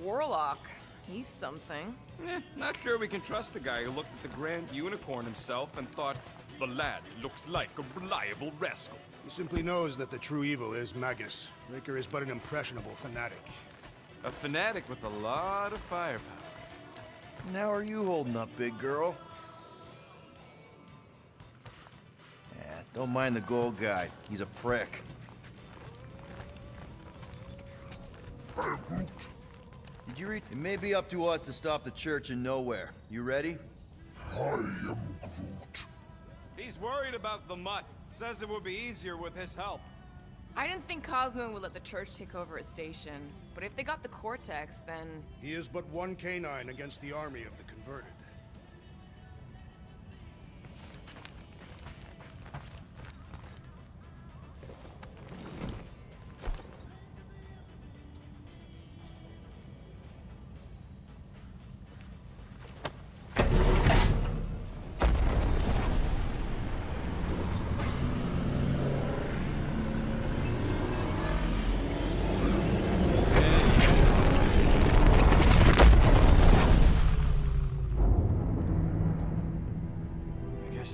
Warlock. He's something. Not sure we can trust the guy who looked at the Grand Unicorn himself and thought, the lad looks like a reliable rascal. He simply knows that the true evil is Magus. Raker is but an impressionable fanatic. A fanatic with a lot of firepower. And how are you holding up, big girl? Yeah, don't mind the gold guy. He's a prick. Did you read? It may be up to us to stop the church in nowhere. You ready? I am Groot. He's worried about the mutt. Says it would be easier with his help. I didn't think Cosmo would let the church take over his station, but if they got the Cortex, then... He is but one canine against the army of the converted.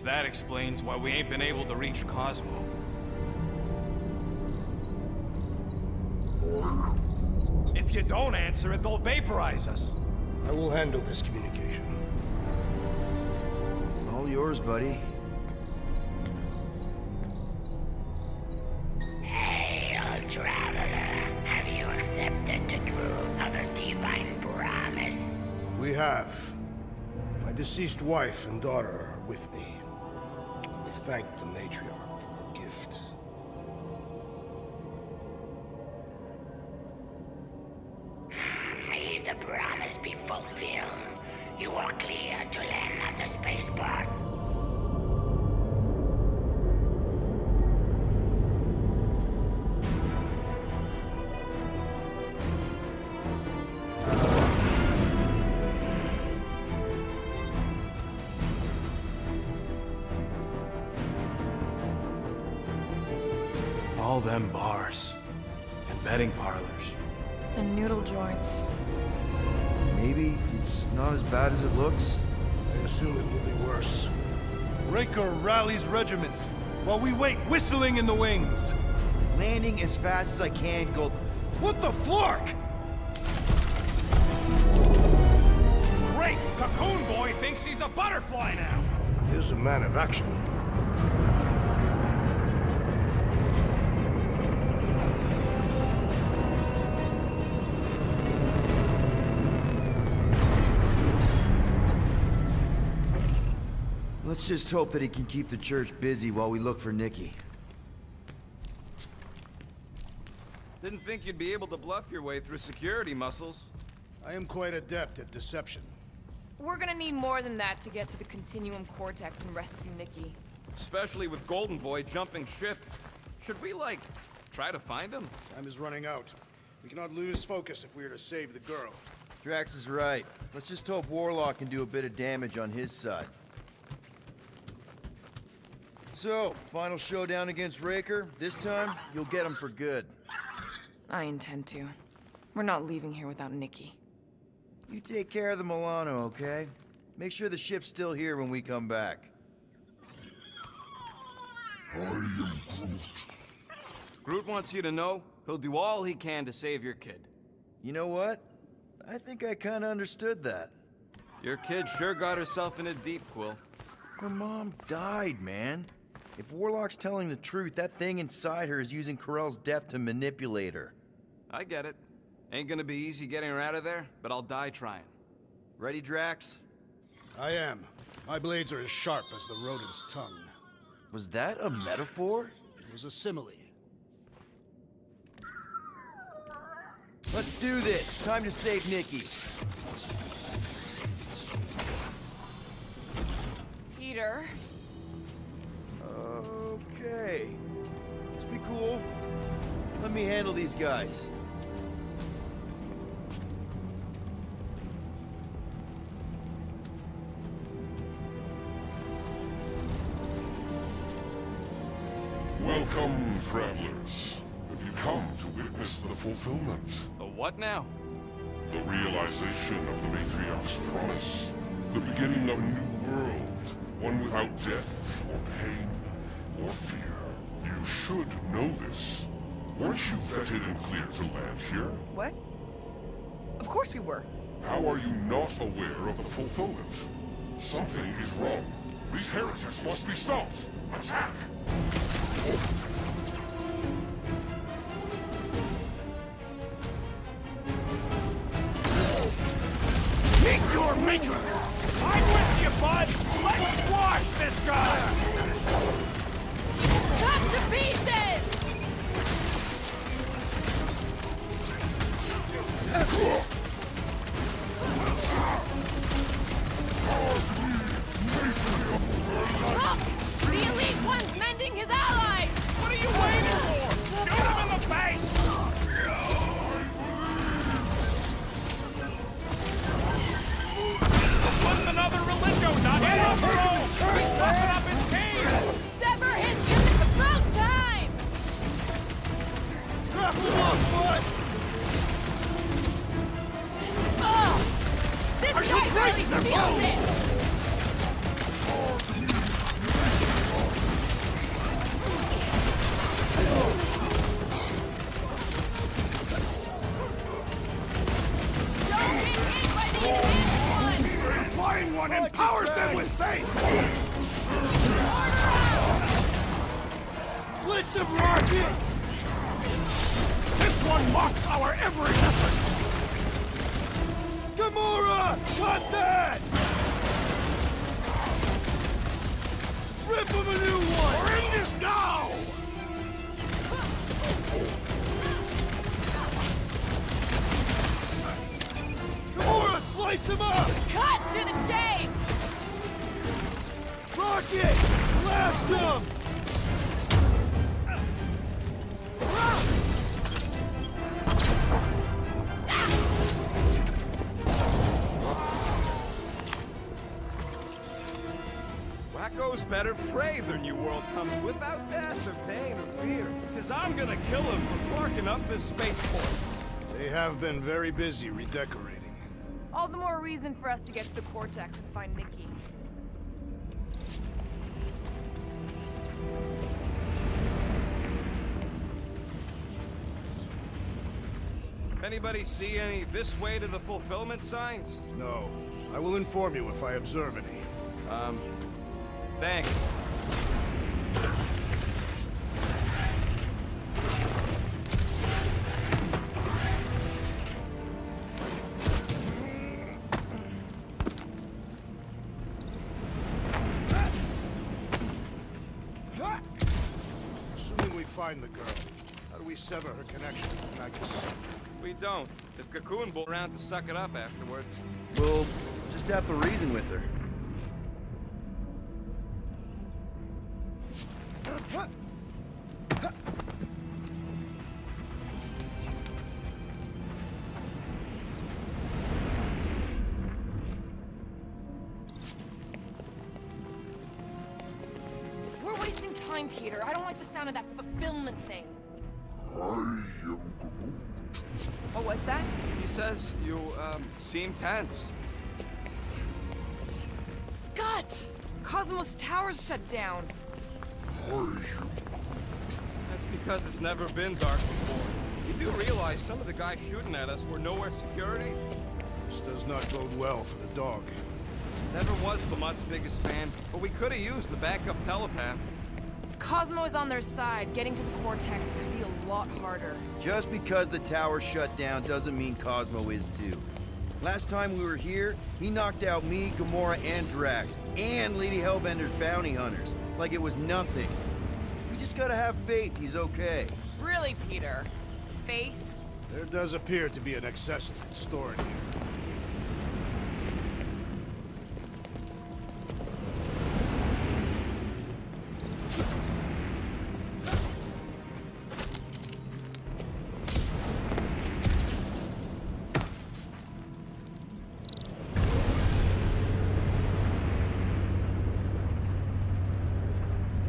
That explains why we ain't been able to reach Cosmo. If you don't answer it, they'll vaporize us. I will handle this communication. All yours, buddy. Hail, traveler. Have you accepted the truth of a divine promise? We have. My deceased wife and daughter are with me. Thank the matriarch for her gift. May the promise be fulfilled. You are clear to land at the spaceport. All them bars. And betting parlors. And noodle joints. Maybe it's not as bad as it looks. I assume it will be worse. Raker rallies regiments, while we wait whistling in the wings. Landing as fast as I can, Gold. What the flark? Great! Cocoon Boy thinks he's a butterfly now! He is a man of action. Let's just hope that he can keep the church busy while we look for Nikki. Didn't think you'd be able to bluff your way through security muscles. I am quite adept at deception. We're gonna need more than that to get to the Continuum Cortex and rescue Nikki. Especially with Golden Boy jumping ship. Should we, like, try to find him? Time is running out. We cannot lose focus if we are to save the girl. Drax is right. Let's just hope Warlock can do a bit of damage on his side. So, final showdown against Raker. This time, you'll get him for good. I intend to. We're not leaving here without Nikki. You take care of the Milano, okay? Make sure the ship's still here when we come back. I am Groot. Groot wants you to know he'll do all he can to save your kid. You know what? I think I kinda understood that. Your kid sure got herself in a deep, Quill. Her mom died, man. If Warlock's telling the truth, that thing inside her is using Corell's death to manipulate her. I get it. Ain't gonna be easy getting her out of there, but I'll die trying. Ready, Drax? I am. My blades are as sharp as the rodent's tongue. Was that a metaphor? It was a simile. Let's do this. Time to save Nikki. Peter. Okay. Just be cool. Let me handle these guys. Welcome, travelers. Have you come to witness the fulfillment? The what now? The realization realization of the Matriarch's promise. The beginning of a new world. One without death, or pain, or fear. You should know this. Weren't you vetted and cleared to land here? What? Of course we were. How are you not aware of the fulfillment? Something is wrong. These heretics must be stopped. Attack! Meet your maker! I'm with you, bud! Let's squash this guy! Cut to pieces! The elite one's mending his allies! What are you waiting for? Shoot him in the face! Put another religio, not in a row! He's puffing up his cave! Sever his it's about time! Grapple him up, bud! Ugh! This guy really feels it! Don't get hit by the enhanced one! The flying one empowers them with faith! Blitz him, Rocket! This one mocks our every effort! Gamora! Cut that! Rip him a new one! We're in this now! Gamora, slice him up! Cut to the chase! Rocket! Blast him! Wacko's better pray their new world comes without death or pain or fear. Cause I'm gonna kill him for clarking up this spaceport. They have been very busy redecorating. All the more reason for us to get to the Cortex and find Nikki. Anybody see any this way to the fulfillment signs? No. I will inform you if I observe any. Thanks. Assuming we find the girl, how do we sever her connection with Magus? We don't. If Cocoon will around to suck it up afterward. We'll just have to reason with her. We're wasting time, Peter. I don't like the sound of that fulfillment thing. I am Groot. What was that? He says you, seem tense. Scott! Cosmos Tower's shut down. I am Groot. That's because it's never been dark before. You do realize some of the guys shooting at us were nowhere security? This does not bode well for the dog. Never was Lamott's biggest fan, but we could have used the backup telepath. If Cosmo is on their side, getting to the Cortex could be a lot harder. Just because the tower shut down doesn't mean Cosmo is too. Last time we were here, he knocked out me, Gamora, and Drax, and Lady Hellbender's bounty hunters, like it was nothing. We just gotta have faith he's okay. Really, Peter? Faith? There does appear to be an excess of it stored here.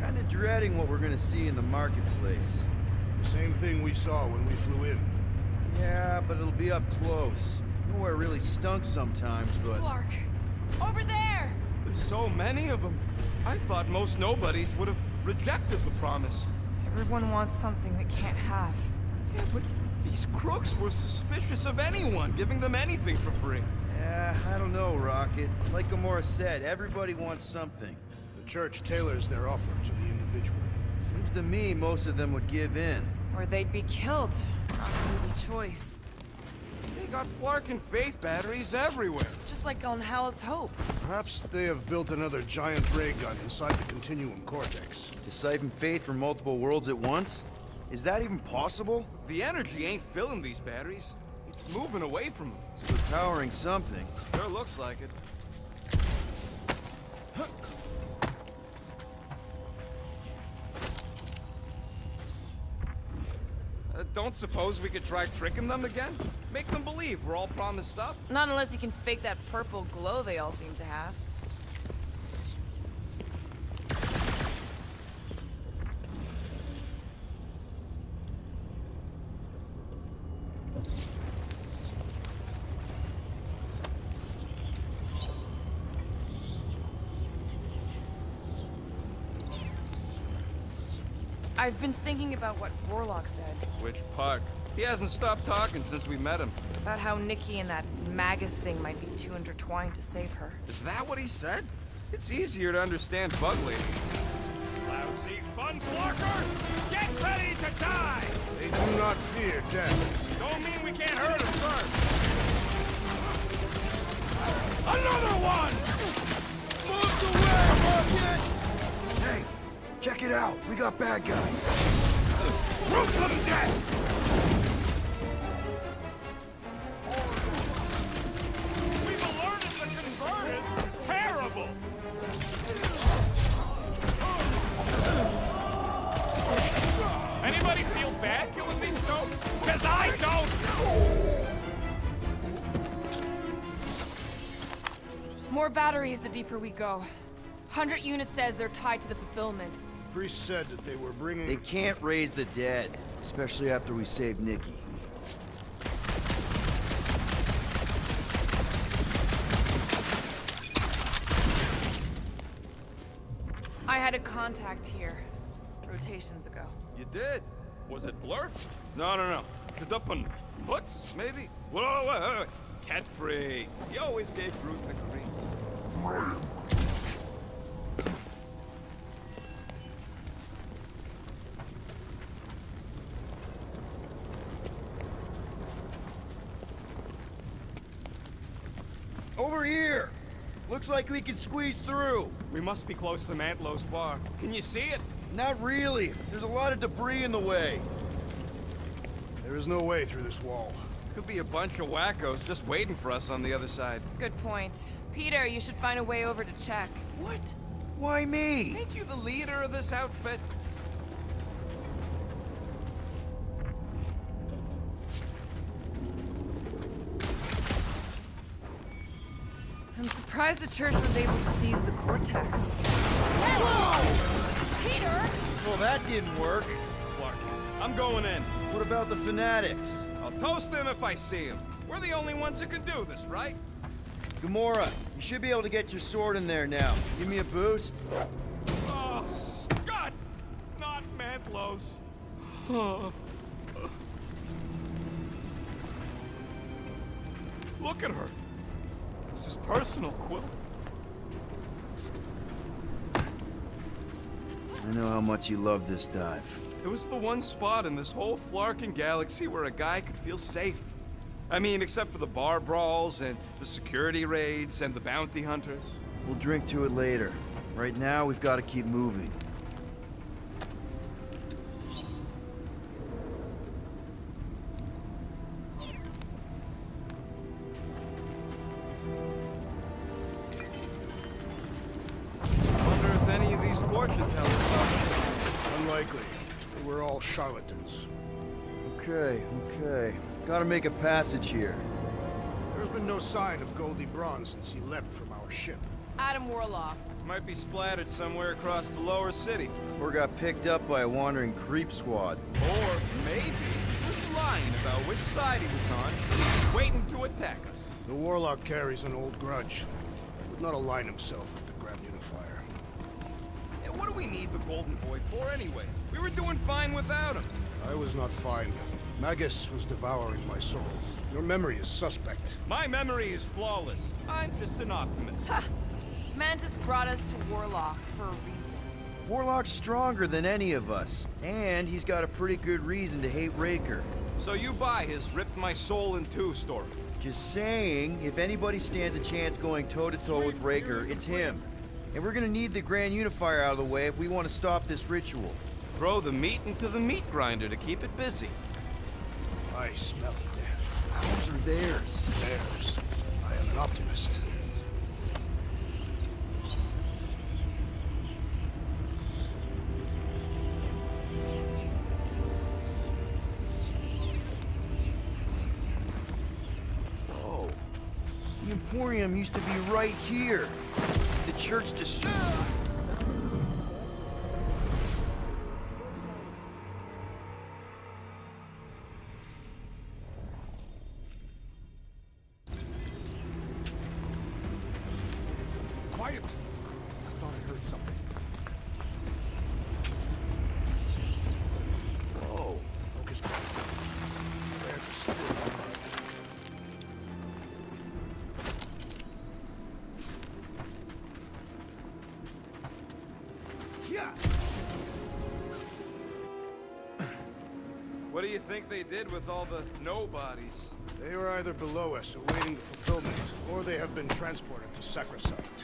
Kinda dreading what we're gonna see in the marketplace. The same thing we saw when we flew in. Yeah, but it'll be up close. Nowhere really stunk sometimes, but... Clark! Over there! There's so many of them. I thought most nobodies would have rejected the promise. Everyone wants something they can't have. Yeah, but these crooks were suspicious of anyone giving them anything for free. Yeah, I don't know, Rocket. Like Gamora said, everybody wants something. The church tailors their offer to the individual. Seems to me most of them would give in. Or they'd be killed. Not an easy choice. They got Flark and Faith batteries everywhere. Just like on Hell's Hope. Perhaps they have built another giant ray gun inside the Continuum Cortex. To siphon faith from multiple worlds at once? Is that even possible? The energy ain't filling these batteries. It's moving away from them. So they're powering something. Sure looks like it. Don't suppose we could try tricking them again? Make them believe we're all promised stuff? Not unless you can fake that purple glow they all seem to have. I've been thinking about what Warlock said. Which part? He hasn't stopped talking since we met him. About how Nikki and that Magus thing might be too intertwined to save her. Is that what he said? It's easier to understand Bug Lady. Lousy fun flarkers! Get ready to die! They do not fear death. Don't mean we can't hurt them first. Another one! Move away, Rocket! Hey, check it out. We got bad guys. Root them dead! We've alerted the converted. Terrible! Anybody feel bad killing these stones? Cause I don't! More batteries the deeper we go. 100 units says they're tied to the fulfillment. Priest said that they were bringing... They can't raise the dead, especially after we save Nikki. I had a contact here, rotations ago. You did? Was it Blurf? No. Shadupun. Butts, maybe? Whoa. Cat free. He always gave Groot the creeps. Over here! Looks like we can squeeze through. We must be close to Mantlow's bar. Can you see it? Not really. There's a lot of debris in the way. There is no way through this wall. Could be a bunch of wackos just waiting for us on the other side. Good point. Peter, you should find a way over to check. What? Why me? Ain't you the leader of this outfit? I'm surprised the church was able to seize the Cortex. Peter! Well, that didn't work. Clark, I'm going in. What about the fanatics? I'll toast them if I see them. We're the only ones who can do this, right? Gamora, you should be able to get your sword in there now. Give me a boost. Oh, Scott! Not Mantlow's. Look at her. This is personal, Quill. I know how much you love this dive. It was the one spot in this whole Flarkin galaxy where a guy could feel safe. I mean, except for the bar brawls and the security raids and the bounty hunters. We'll drink to it later. Right now, we've got to keep moving. Wonder if any of these fortune tellers saw this. Unlikely. They were all charlatans. Okay. Gotta make a passage here. There's been no sign of Goldie Braun since he left from our ship. Adam Warlock. Might be splattered somewhere across the lower city. Or got picked up by a wandering creep squad. Or maybe he was lying about which side he was on. He's just waiting to attack us. The Warlock carries an old grudge. Would not align himself with the Grand Unifier. Yeah, what do we need the Golden Boy for anyways? We were doing fine without him. I was not fine. Magus was devouring my soul. Your memory is suspect. My memory is flawless. I'm just an optimist. Ha! Mantis brought us to Warlock for a reason. Warlock's stronger than any of us, and he's got a pretty good reason to hate Raker. So you buy his ripped my soul in two story. Just saying, if anybody stands a chance going toe-to-toe with Raker, it's him. And we're gonna need the Grand Unifier out of the way if we want to stop this ritual. Throw the meat into the meat grinder to keep it busy. I smell death. Ours or theirs? Theirs. I am an optimist. Oh. The Emporium used to be right here. The church destroyed. Quiet! I thought I heard something. Oh, focus back. Where to spill. What do you think they did with all the nobodies? They are either below us awaiting the fulfillment, or they have been transported to Sacrosanct.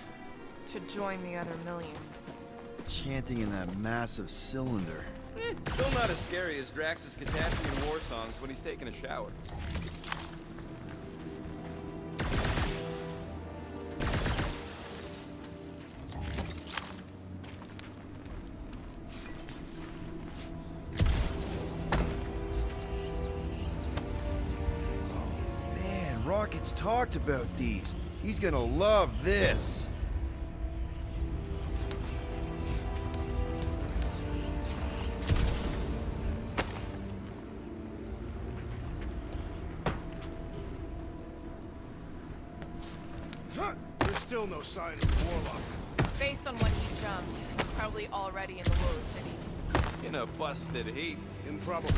To join the other millions. Chanting in that massive cylinder. Still not as scary as Drax's catastrophe war songs when he's taking a shower. Man, Rocket's talked about these. He's gonna love this. There's still no sign of the Warlock. Based on when he jumped, he's probably already in the Willow City. In a busted heap. Improbable.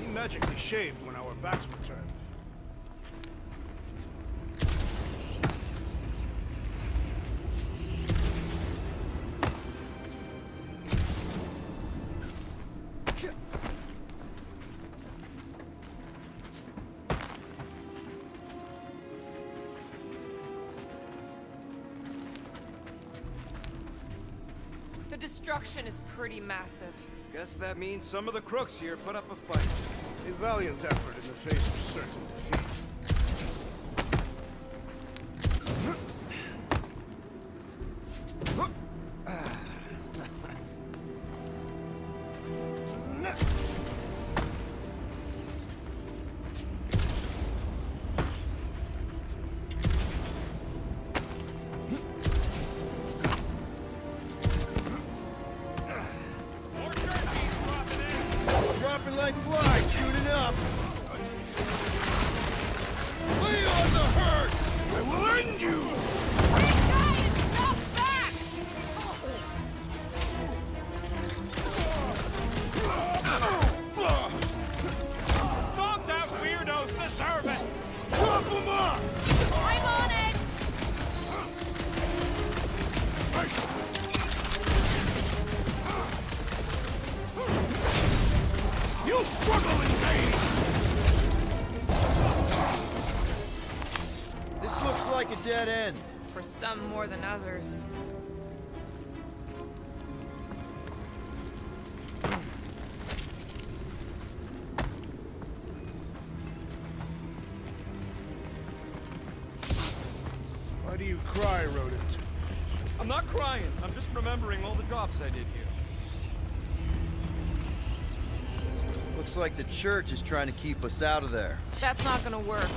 He magically shaved when our backs were turned. The destruction is pretty massive. Guess that means some of the crooks here put up a fight. A valiant effort in the face of certain defeat. Dropping like flies, soon enough. Lay on the hurt! I will end you! Hey guys, stop back! Stop that weirdos deserve it! Chop him up! I'm on it! You struggle in vain! This looks like a dead end. For some more than others. Why do you cry, rodent? I'm not crying. I'm just remembering all the drops I did here. Looks like the church is trying to keep us out of there. That's not gonna work.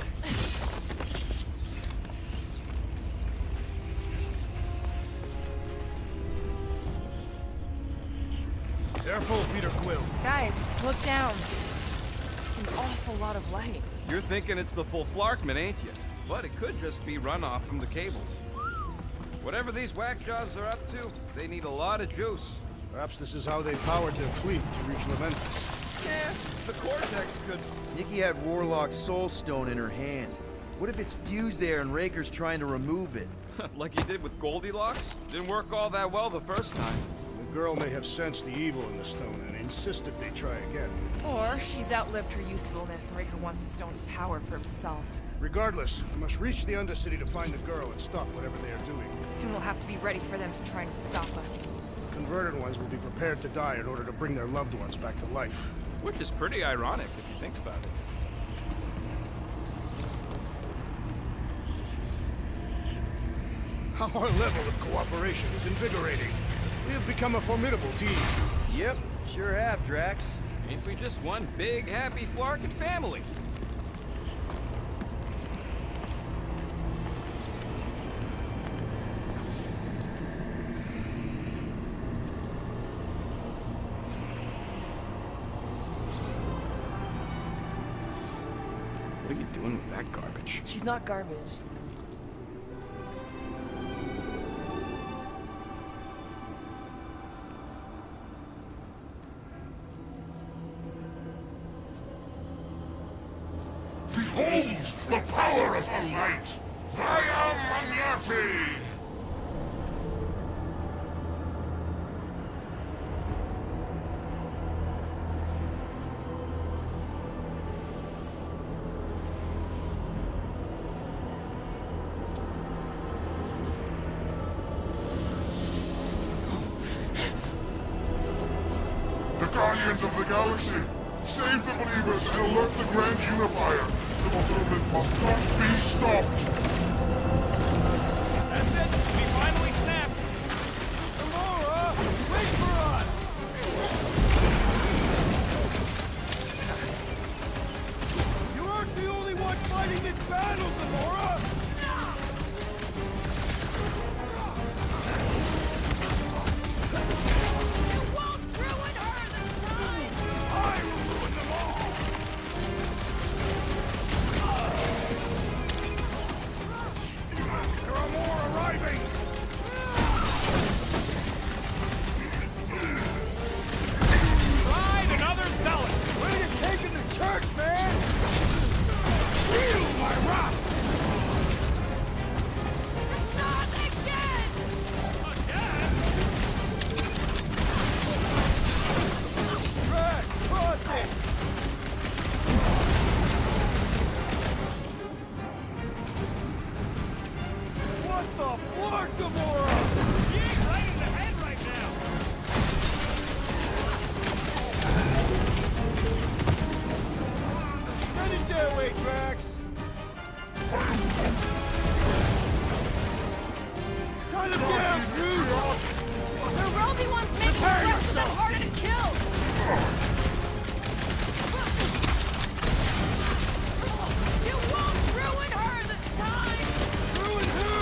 Careful, Peter Quill. Guys, look down. It's an awful lot of light. You're thinking it's the full Flarkman, ain't you? But it could just be runoff from the cables. Whatever these whack jobs are up to, they need a lot of juice. Perhaps this is how they powered their fleet to reach Leventus. Yeah, the Cortex could... Nikki had Warlock's soul stone in her hand. What if it's fused there and Raker's trying to remove it? like he did with Goldilocks? Didn't work all that well the first time. The girl may have sensed the evil in the stone and insisted they try again. Or she's outlived her usefulness and Raker wants the stone's power for himself. Regardless, we must reach the Undercity to find the girl and stop whatever they are doing. And we'll have to be ready for them to try and stop us. Converted ones will be prepared to die in order to bring their loved ones back to life. Which is pretty ironic if you think about it. Our level of cooperation is invigorating. We have become a formidable team. Yep, sure have, Drax. Ain't we just one big, happy Flarkin family? What are you doing with that garbage? She's not garbage. Behold the power of the light! Via Magnati! The Guardians of the Galaxy! Save the believers and alert the Grand Unifier! The fulfillment must not be stopped! That's it! We finally snapped! Gamora! Wait for us! You aren't the only one fighting this battle, Gamora! You won't ruin her this time! I will ruin them all! There are more arriving! Pride and other zealot! Where are you taking the church, man? Feel my wrath! Not again! Again? Drax, cross it! What the fuck, Gamora? He ain't right in the head right now! Send it their way, Drax! Tie them down, dude! The Roby ones make the rest of them harder to kill! You won't ruin her this time! Ruin who?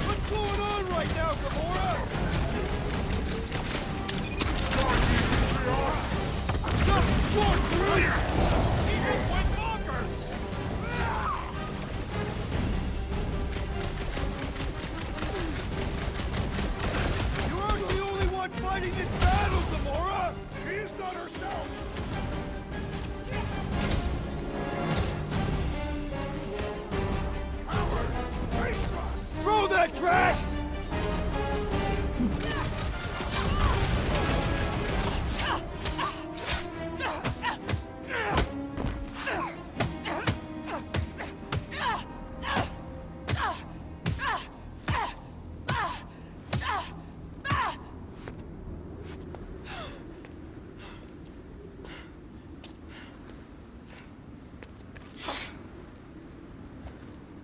What's going on right now, Gamora? Stop short, dude! He just went bonkers! You aren't the only one fighting this battle, Gamora! She is not herself! Cowards! Face us! Throw that, Drax!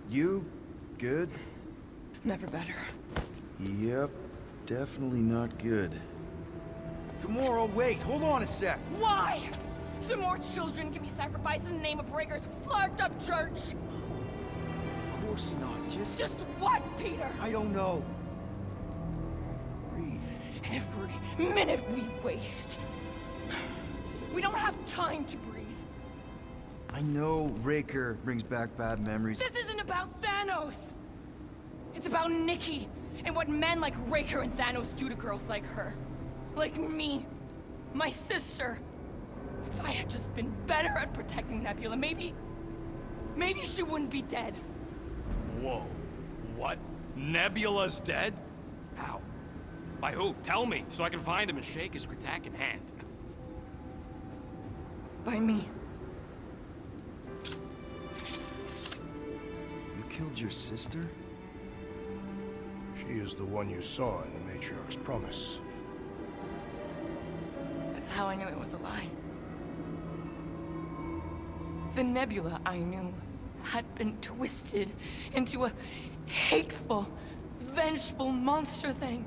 You good? Never better. Yep, definitely not good. Gamora, wait, hold on a sec. Why? So more children can be sacrificed in the name of Raker's flarked up church? Of course not, Just what, Peter? I don't know. Breathe. Every minute we waste. We don't have time to breathe. I know Raker brings back bad memories. This isn't about Thanos! It's about Nikki, and what men like Raker and Thanos do to girls like her. Like me. My sister. If I had just been better at protecting Nebula, maybe she wouldn't be dead. Whoa. What? Nebula's dead? How? By who? Tell me, so I can find him and shake his Kratak in hand. By me. You killed your sister? She is the one you saw in the Matriarch's promise. That's how I knew it was a lie. The Nebula I knew had been twisted into a hateful, vengeful monster thing.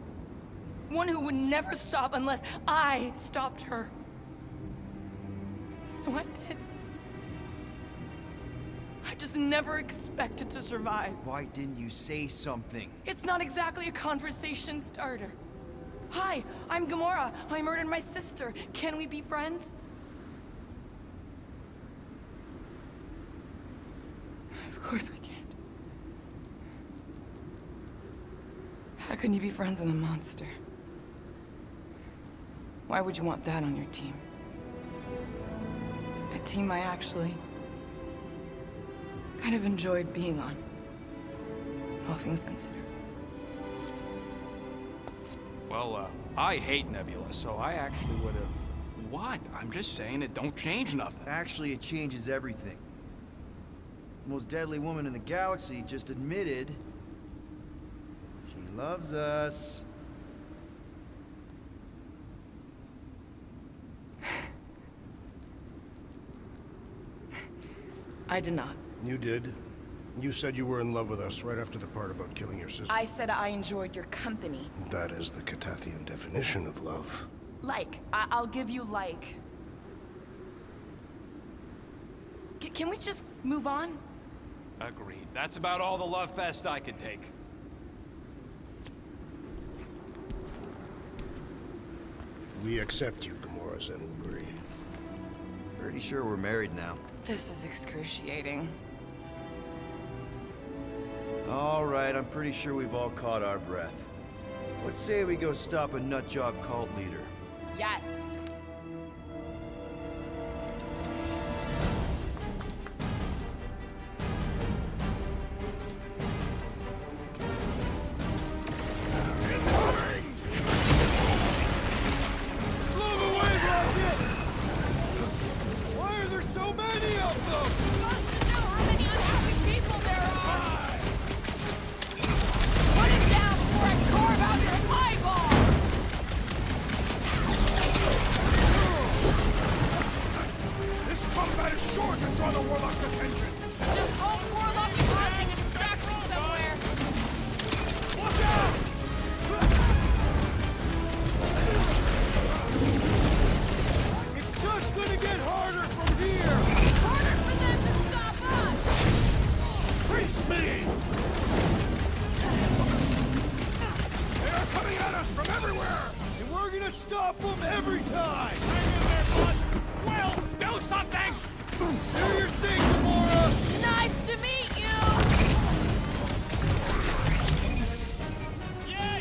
One who would never stop unless I stopped her. So I did. I just never expected to survive. Why didn't you say something? It's not exactly a conversation starter. Hi, I'm Gamora. I murdered my sister. Can we be friends? Of course we can't. How can you be friends with a monster? Why would you want that on your team? A team I actually kind of enjoyed being on, all things considered. Well, I hate Nebula, so I actually would have... What? I'm just saying it don't change nothing. Actually, it changes everything. The most deadly woman in the galaxy just admitted she loves us. I did not. You did. You said you were in love with us right after the part about killing your sister. I said I enjoyed your company. That is the Catathian definition of love. Like. I'll give you like. Can we just move on? Agreed. That's about all the love fest I could take. We accept you, Gamora Zenuburi. Pretty sure we're married now. This is excruciating. All right, I'm pretty sure we've all caught our breath. Let's say we go stop a nutjob cult leader. Yes. Why are there so many of them? Supposed to know how many unhappy people there are. Put it down before I carve out your eyeball. This combat is sure to draw the Warlock's attention. Just hope Warlock's causing a distraction somewhere. Watch out! It's just gonna get harder from here! Harder for them to stop us. Freeze me! They are coming at us from everywhere! And we're gonna stop them every time! Hang in there, bud! Will, do something! Do your thing, Gamora! Nice to meet you. Yeah,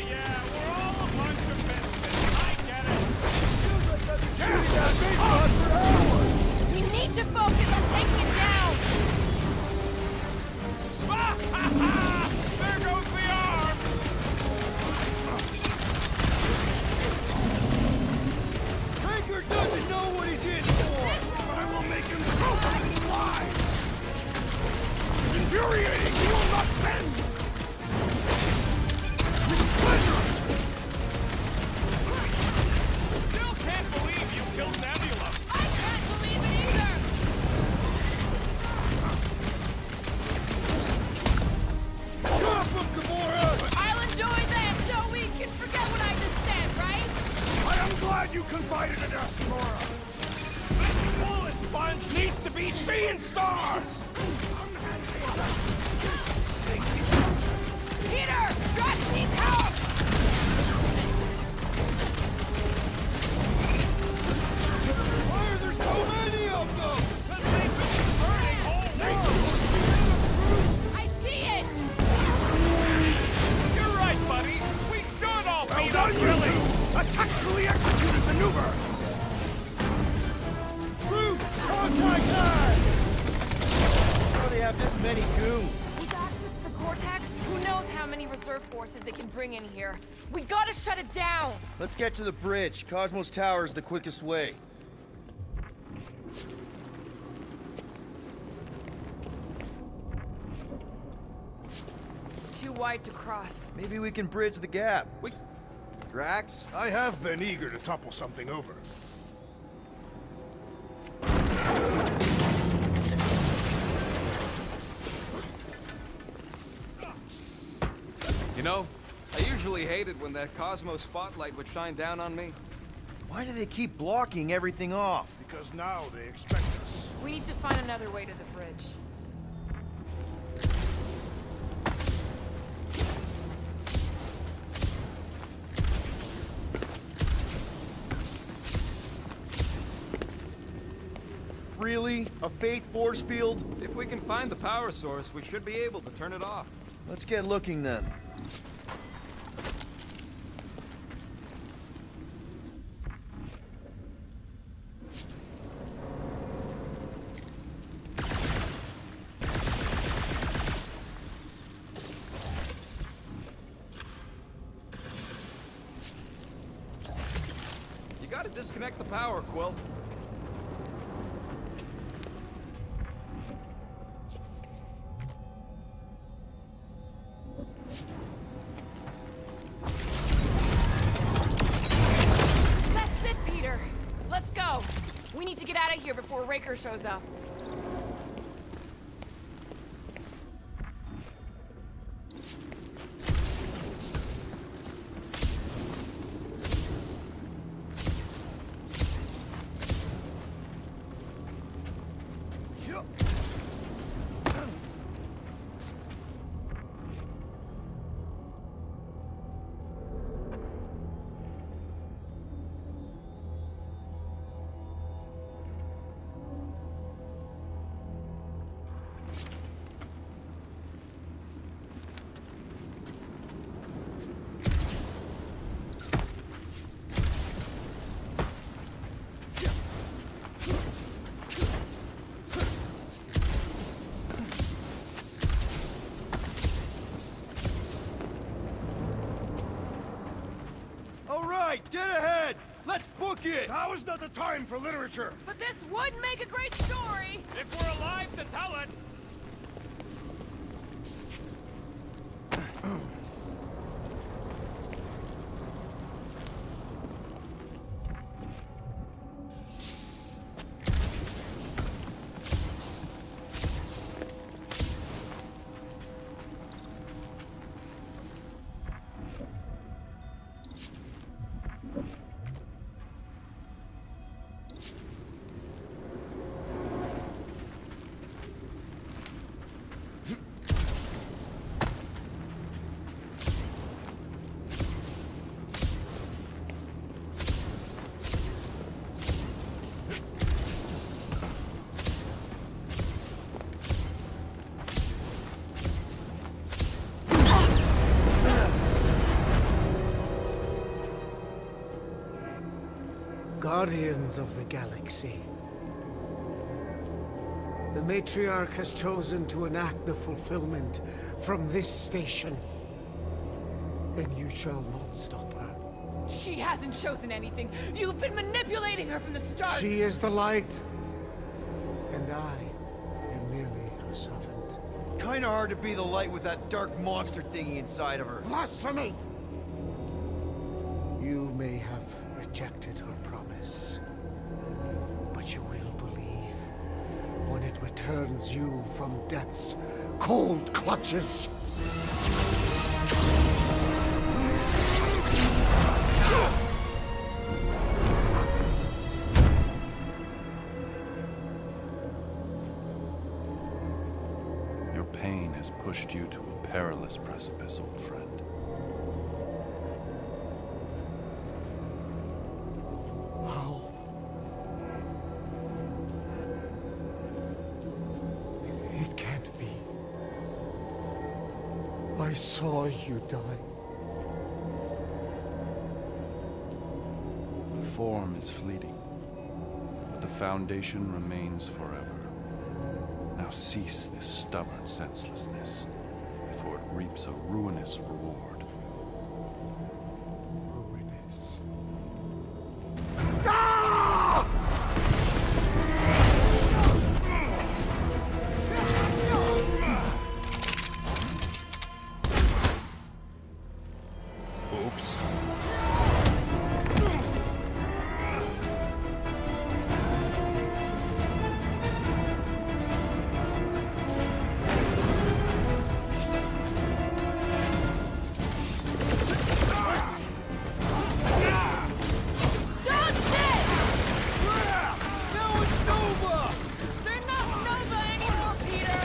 we're all a bunch of misfits. I get it. Feels like I've been shooting that big shot for hours! We need to focus on taking it down. Ah, ha, ha! There goes the arm! Raker doesn't know what he's in for! I will make him choke on his lies! It's infuriating! He will not bend! With pleasure! Still can't believe you killed Nebula! I can't believe it either. Chop him, Gamora! I'll enjoy that so we can forget what I just said, right? I am glad you confided in us, Gamora! This bullet sponge needs to be seeing stars! Peter, Drax needs help. Why are there so many of them? Because they've been converted tactically executed maneuver! Root! Contact time! How do they have this many goons? With access to the Cortex, who knows how many reserve forces they can bring in here. We gotta shut it down! Let's get to the bridge. Cosmos Tower is the quickest way. Too wide to cross. Maybe we can bridge the gap. Drax? I have been eager to topple something over. You know, I usually hated when that Cosmo spotlight would shine down on me. Why do they keep blocking everything off? Because now they expect us. We need to find another way to the bridge. Really? A fate force field? If we can find the power source, we should be able to turn it off. Let's get looking then. You gotta disconnect the power, Quill. That's it, Peter! Let's go! We need to get out of here before Raker shows up. All right, dead ahead! Let's book it! Now is not the time for literature! But this would make a great story! If we're alive to tell it! Guardians of the Galaxy. The Matriarch has chosen to enact the fulfillment from this station. And you shall not stop her. She hasn't chosen anything. You've been manipulating her from the start. She is the light. And I am merely her servant. Kinda hard to be the light with that dark monster thingy inside of her. Blasphemy! You may have rejected her promise, but you will believe when it returns you from death's cold clutches. Your pain has pushed you to a perilous precipice, old friend. How? It can't be. I saw you die. form is fleeting, but the foundation remains forever. Now cease this stubborn senselessness, before it reaps a ruinous reward. Ruinous. Oops. Dodge this! Now it's Nova! They're not Nova anymore, Peter!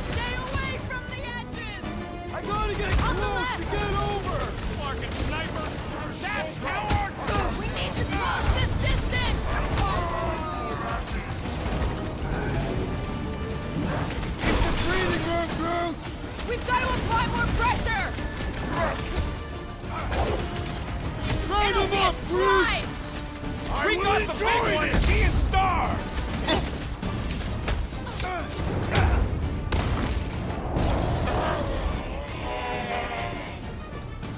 Stay away from the edges! I gotta get On the close left. to get over! Fucking snipers! Dash cowards! We need to cross this distance! It's a breathing room, Groot! We've got to apply more pressure! Round It'll them be a up, Groot! slice! We got the big one, seeing stars!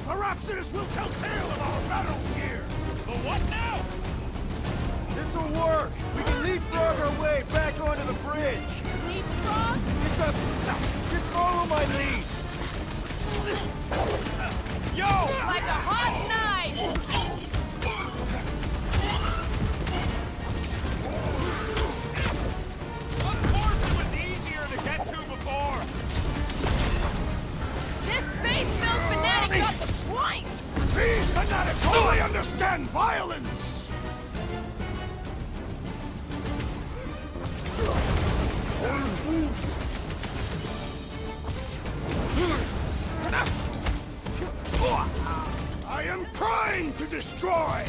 Perhaps this will tell tale of our battles here. The what now? This'll work! We can leapfrog our way back onto the bridge! Leapfrog? It's a... Just follow my lead! Yo! Like a hot knife! Of course it was easier to get to before! This faith-filled fanatic got the point! These fanatics only understand violence. I am primed to destroy.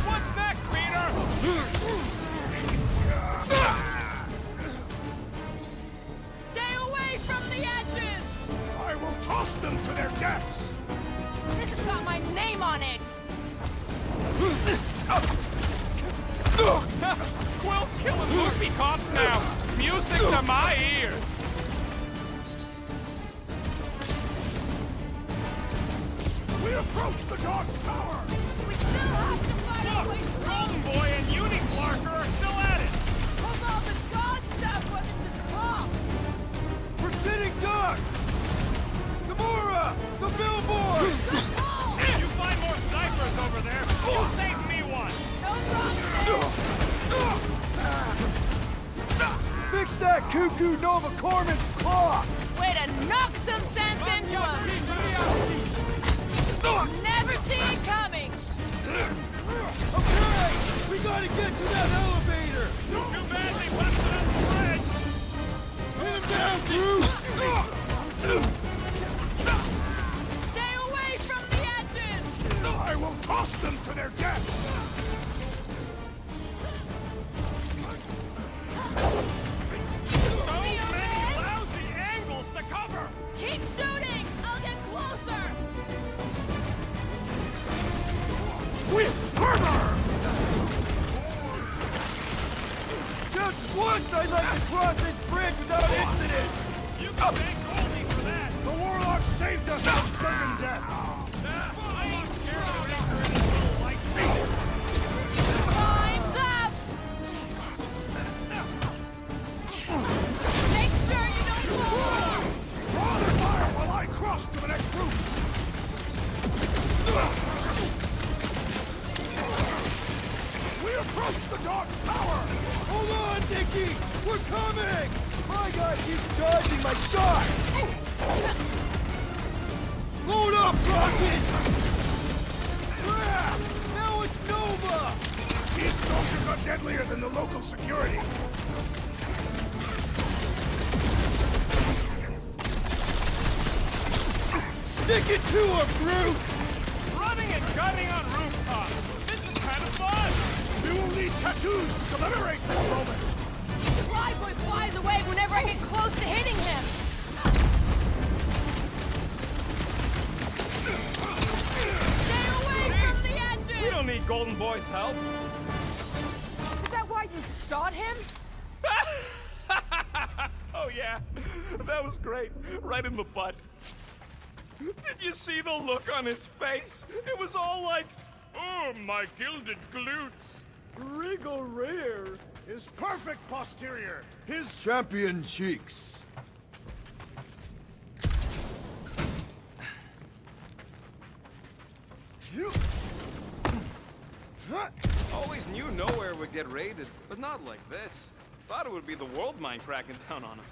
What's next, Peter? Stay away from the edges! I will toss them to their deaths. This has got my name on it! Quill's killing movie cops now. Music to my ears. We approach the dog's tower. We still have to fight our way Look, through! Golden Boy and Uni-Clarker are still at it. Hold on, the god stuff wasn't just talk! We're sitting ducks! Gamora! The billboard! You find more snipers over there. You save me one. No promises! Fix that cuckoo Nova Corman's clock! Way to knock some sense into him! Never see it coming! Okay! We gotta get to that elevator! Too badly busted up the bridge. Hit him down, Groot! Stay away from the edges! I will toss them to their deaths. So many lousy angles to cover. Keep shooting! I'll get closer! With fervor! Just once I'd like to cross this bridge without incident! You can thank Goldie for that. The warlock saved us from certain death. I ain't scared of anchor in this little light thing. Time's up! Make sure you don't fall! Draw their fire while I cross to the next roof. We approach the dog's tower. Hold on, Dickie! We're coming! My guy keeps dodging my shots! Load up, Rocket! Ah, now it's Nova! These soldiers are deadlier than the local security. Stick it to him, Groot! Running and gunning on rooftops. This is kind of fun. We will need tattoos to commemorate this moment. fly boy flies away whenever I get close to hitting him! Stay away from the edges! We don't need Golden Boy's help. Is that why you shot him? Oh yeah, that was great. Right in the butt. Did you see the look on his face? It was all like, oh, my gilded glutes. Regal rear. His perfect posterior. His Champion cheeks. Always knew nowhere would get raided, but not like this. Thought it would be the world mine cracking down on him.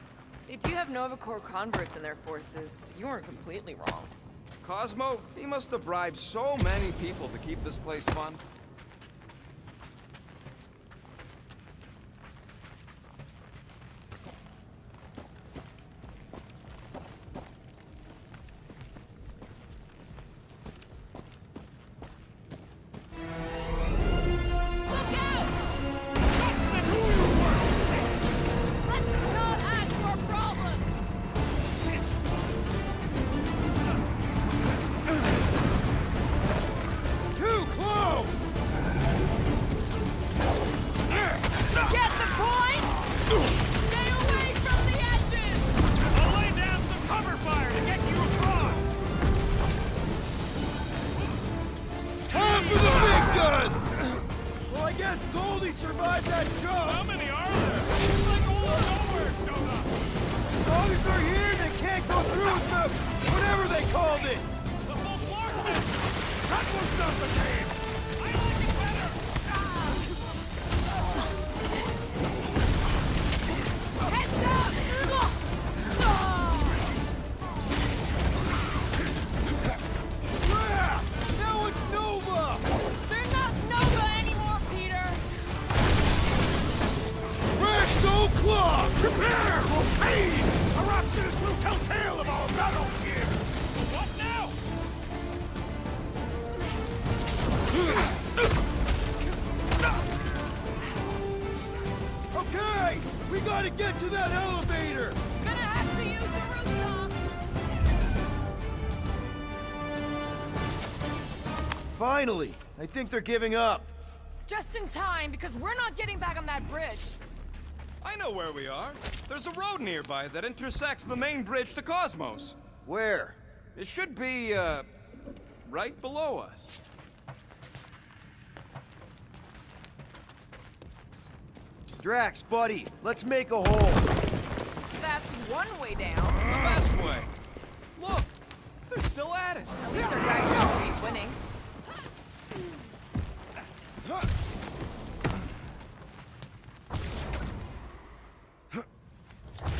They do have Nova Corps converts in their forces. You weren't completely wrong. Cosmo, he must have bribed so many people to keep this place fun. Let's not add to our problems! Too close! Get the point? Stay away from the edges! I'll lay down some cover fire to get you across! Time for the big guns! Well, I guess Goldie survived that jump. How many are there? It's like all nowhere, Jonah! As long as they're here, they can't go through with the whatever they called it. The bombardments! That was not the game! I like it better! Heads up! Yeah! Now it's Nova! They're not Nova anymore, Peter! Draxo Claw! prepare for pain! Eruptionist will tell tale of our battles here! What now? Okay! We gotta get to that elevator! Gonna have to use the rooftops! Finally! I think they're giving up. Just in time, because we're not getting back on that bridge. I know where we are. There's a road nearby that intersects the main bridge to Cosmos. Where? It should be, right below us. Drax, buddy, let's make a hole. That's one way down. The best way. Look, they're still at it. At least our guys don't hate winning.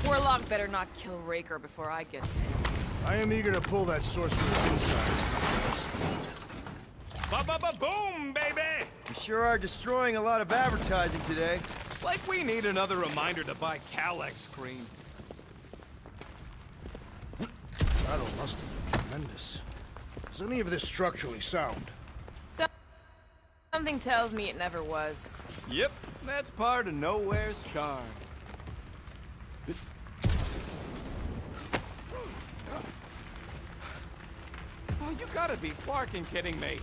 Warlock better not kill Raker before I get to him. I am eager to pull that sorcerer's insides, Thomas. Ba-ba-ba-boom, baby! We sure are destroying a lot of advertising today. Like we need another reminder to buy Calyx cream. Battle must have been tremendous. Is any of this structurally sound? Something tells me it never was. Yep, that's part of Nowhere's charm. Oh, you gotta be flarking kidding me.